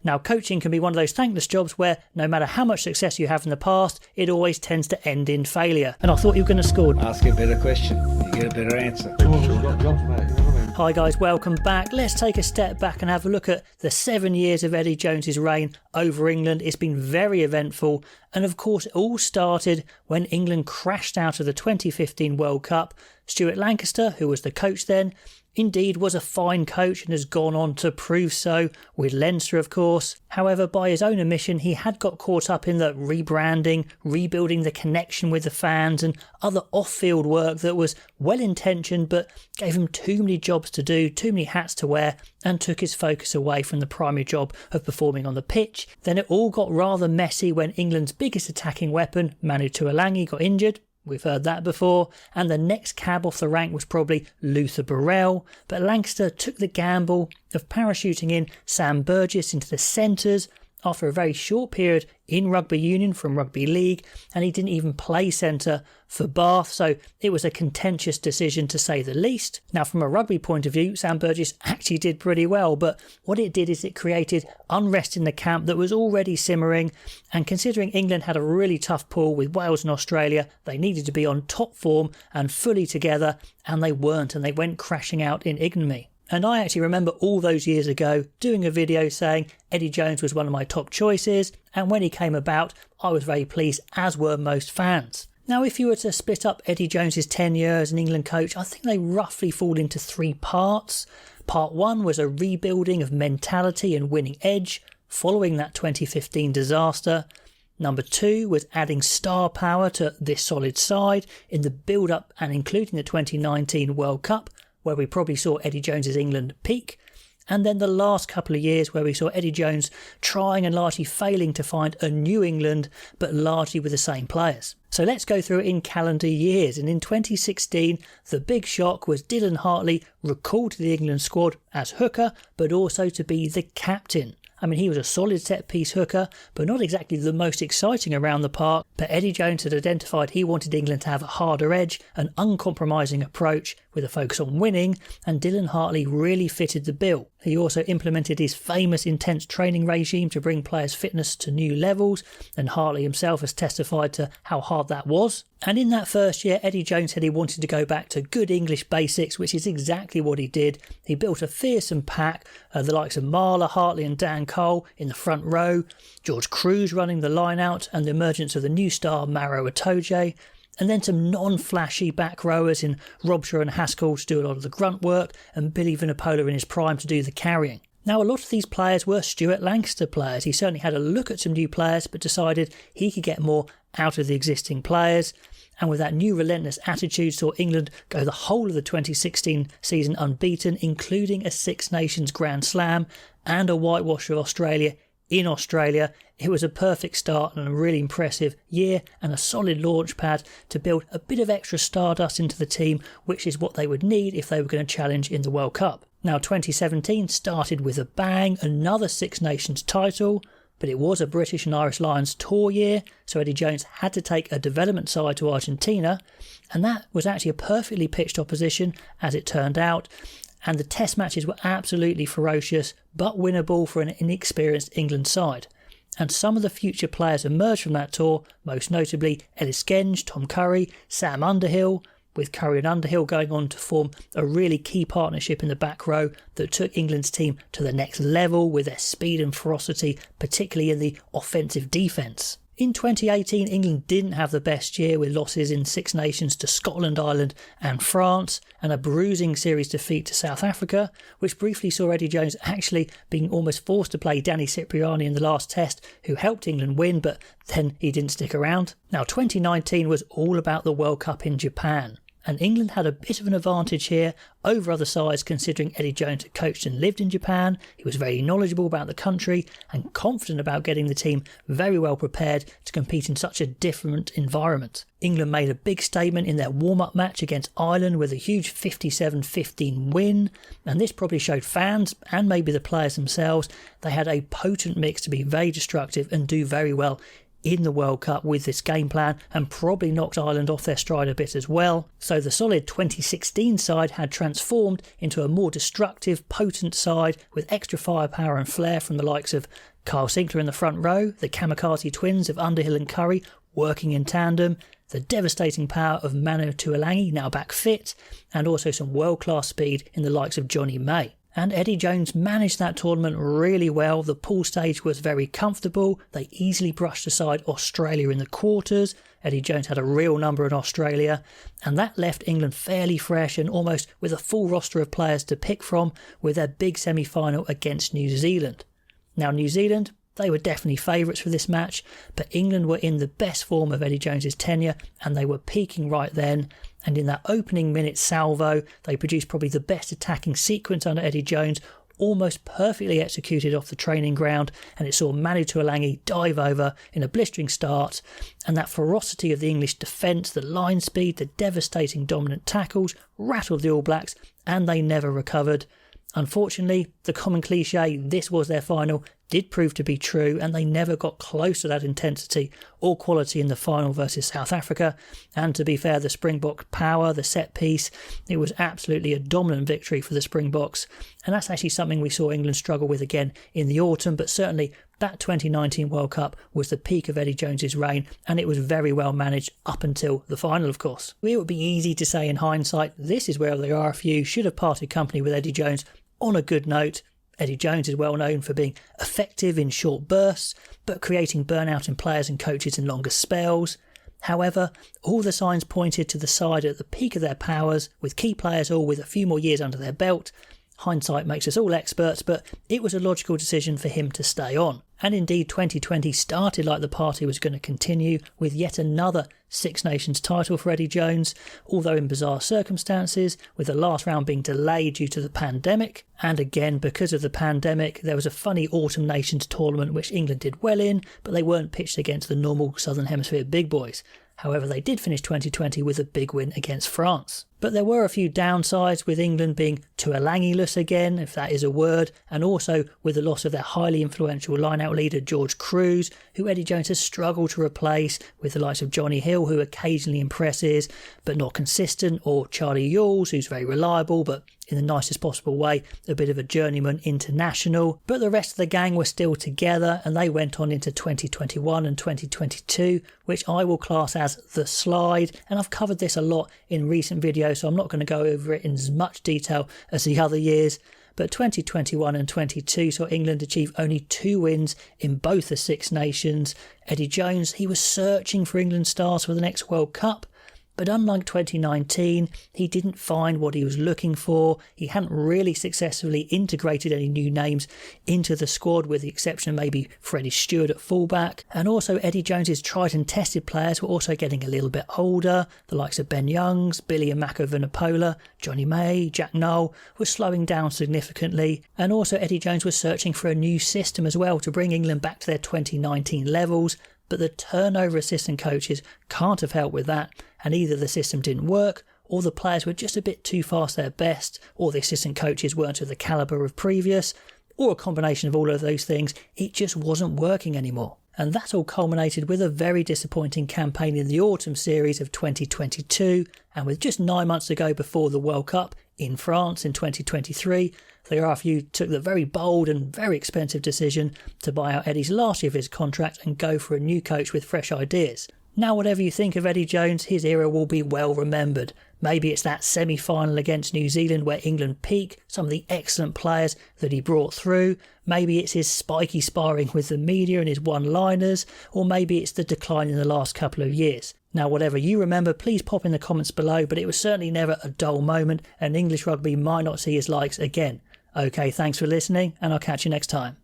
Now, coaching can be one of those thankless jobs where no matter how much success you have in the past, it always tends to end in failure. And I thought you were going to score. Ask a better question, you get a better answer. Hi guys, welcome back. Let's take a step back and have a look at the 7 years of Eddie Jones's reign over England. It's been very eventful, and of course it all started when England crashed out of the 2015 World Cup. Stuart Lancaster, who was the coach then, indeed was a fine coach and has gone on to prove so with Leinster, of course. However, by his own admission, he had got caught up in the rebranding, rebuilding the connection with the fans and other off-field work that was well-intentioned but gave him too many jobs to do, too many hats to wear, and took his focus away from the primary job of performing on the pitch. Then it all got rather messy when England's biggest attacking weapon, Manu Tuilagi, got injured. We've heard that before, and the next cab off the rank was probably Luther Burrell, but Lancaster took the gamble of parachuting in Sam Burgess into the centres after a very short period in rugby union from rugby league, and he didn't even play centre for Bath, so it was a contentious decision to say the least. Now, from a rugby point of view, Sam Burgess actually did pretty well, but what it did is it created unrest in the camp that was already simmering, and considering England had a really tough pool with Wales and Australia, they needed to be on top form and fully together, and they weren't, and they went crashing out in ignominy. And I actually remember all those years ago doing a video saying Eddie Jones was one of my top choices, and when he came about I was very pleased, as were most fans. Now, if you were to split up Eddie Jones's tenure as an England coach, I think they roughly fall into three parts. Part one was a rebuilding of mentality and winning edge following that 2015 disaster. Number two was adding star power to this solid side in the build-up and including the 2019 World Cup, where we probably saw Eddie Jones's England peak. And then the last couple of years where we saw Eddie Jones trying and largely failing to find a new England, but largely with the same players. So let's go through it in calendar years. And in 2016, the big shock was Dylan Hartley recalled to the England squad as hooker, but also to be the captain. I mean, he was a solid set-piece hooker, but not exactly the most exciting around the park. But Eddie Jones had identified he wanted England to have a harder edge, an uncompromising approach with a focus on winning, and Dylan Hartley really fitted the bill. He also implemented his famous intense training regime to bring players' fitness to new levels, and Hartley himself has testified to how hard that was. And in that first year, Eddie Jones said he wanted to go back to good English basics, which is exactly what he did. He built a fearsome pack, the likes of Marler, Hartley and Dan Cole in the front row, George Cruz running the line out, and the emergence of the new star Maro Itoje, and then some non-flashy back rowers in Robshaw and Haskell to do a lot of the grunt work, and Billy Vunipola in his prime to do the carrying. Now, a lot of these players were Stuart Lancaster players. He certainly had a look at some new players, but decided he could get more out of the existing players. And with that new relentless attitude, saw England go the whole of the 2016 season unbeaten, including a Six Nations Grand Slam and a whitewash of Australia in Australia. It was a perfect start and a really impressive year and a solid launch pad to build a bit of extra stardust into the team, which is what they would need if they were going to challenge in the World Cup. Now, 2017 started with a bang, another Six Nations title, but it was a British and Irish Lions tour year, so Eddie Jones had to take a development side to Argentina, and that was actually a perfectly pitched opposition as it turned out, and the test matches were absolutely ferocious but winnable for an inexperienced England side. And some of the future players emerged from that tour, most notably Ellis Genge, Tom Curry, Sam Underhill, with Curry and Underhill going on to form a really key partnership in the back row that took England's team to the next level with their speed and ferocity, particularly in the offensive defence. In 2018, England didn't have the best year with losses in Six Nations to Scotland, Ireland and France, and a bruising series defeat to South Africa, which briefly saw Eddie Jones actually being almost forced to play Danny Cipriani in the last test, who helped England win, but then he didn't stick around. Now, 2019 was all about the World Cup in Japan, and England had a bit of an advantage here over other sides considering Eddie Jones had coached and lived in Japan. He was very knowledgeable about the country and confident about getting the team very well prepared to compete in such a different environment. England made a big statement in their warm-up match against Ireland with a huge 57-15 win, and this probably showed fans and maybe the players themselves they had a potent mix to be very destructive and do very well in the World Cup with this game plan, and probably knocked Ireland off their stride a bit as well. So the solid 2016 side had transformed into a more destructive, potent side with extra firepower and flair from the likes of Kyle Sinclair in the front row, the kamikaze twins of Underhill and Curry working in tandem, the devastating power of Manu Tuolangi now back fit, and also some world-class speed in the likes of Johnny May. And Eddie Jones managed that tournament really well. The pool stage was very comfortable. They easily brushed aside Australia in the quarters. Eddie Jones had a real number in Australia, and that left England fairly fresh and almost with a full roster of players to pick from with their big semi-final against New Zealand. Now New Zealand, they were definitely favourites for this match, but England were in the best form of Eddie Jones's tenure and they were peaking right then. And in that opening minute salvo, they produced probably the best attacking sequence under Eddie Jones, almost perfectly executed off the training ground, and it saw Manu Tuolangi dive over in a blistering start, and that ferocity of the English defence, the line speed, the devastating dominant tackles, rattled the All Blacks, and they never recovered. Unfortunately, the common cliche, this was their final, did prove to be true, and they never got close to that intensity or quality in the final versus South Africa. And to be fair, the Springbok power, the set piece, it was absolutely a dominant victory for the Springboks, and that's actually something we saw England struggle with again in the autumn, but certainly that 2019 World Cup was the peak of Eddie Jones's reign, and it was very well managed up until the final, of course. It would be easy to say in hindsight, this is where the RFU should have parted company with Eddie Jones on a good note. Eddie Jones is well known for being effective in short bursts, but creating burnout in players and coaches in longer spells. However, all the signs pointed to the side at the peak of their powers, with key players all with a few more years under their belt. Hindsight makes us all experts, but it was a logical decision for him to stay on. And indeed 2020 started like the party was going to continue, with yet another Six Nations title for Eddie Jones, although in bizarre circumstances, with the last round being delayed due to the pandemic. And again, because of the pandemic, there was a funny Autumn Nations tournament which England did well in, but they weren't pitched against the normal Southern Hemisphere big boys. However, they did finish 2020 with a big win against France. But there were a few downsides, with England being Tuolangi-less again, if that is a word, and also with the loss of their highly influential line-out leader George Cruz, who Eddie Jones has struggled to replace, with the likes of Johnny Hill, who occasionally impresses but not consistent, or Charlie Ewels, who's very reliable but in the nicest possible way, a bit of a journeyman international. But the rest of the gang were still together, and they went on into 2021 and 2022, which I will class as the slide, and I've covered this a lot in recent videos, so I'm not going to go over it in as much detail as the other years. But 2021 and 22 saw England achieve only 2 wins in both the Six Nations. Eddie Jones, he was searching for England stars for the next World Cup, but unlike 2019, he didn't find what he was looking for. He hadn't really successfully integrated any new names into the squad, with the exception maybe Freddie Stewart at fullback. And also Eddie Jones's tried and tested players were also getting a little bit older. The likes of Ben Youngs, Billy and Mako Vunipola, Johnny May, Jack Noel were slowing down significantly. And also Eddie Jones was searching for a new system as well to bring England back to their 2019 levels. But the turnover assistant coaches can't have helped with that, and either the system didn't work, or the players were just a bit too fast their best, or the assistant coaches weren't of the calibre of previous, or a combination of all of those things. It just wasn't working anymore. And that all culminated with a very disappointing campaign in the autumn series of 2022, and with just 9 months to go before the World Cup in France in 2023, the RFU took the very bold and very expensive decision to buy out Eddie's last year of his contract and go for a new coach with fresh ideas. Now, whatever you think of Eddie Jones, his era will be well remembered. Maybe it's that semi-final against New Zealand where England peak, some of the excellent players that he brought through. Maybe it's his spiky sparring with the media and his one-liners, or maybe it's the decline in the last couple of years. Now, whatever you remember, please pop in the comments below, but it was certainly never a dull moment, and English rugby might not see his likes again. Okay, thanks for listening, and I'll catch you next time.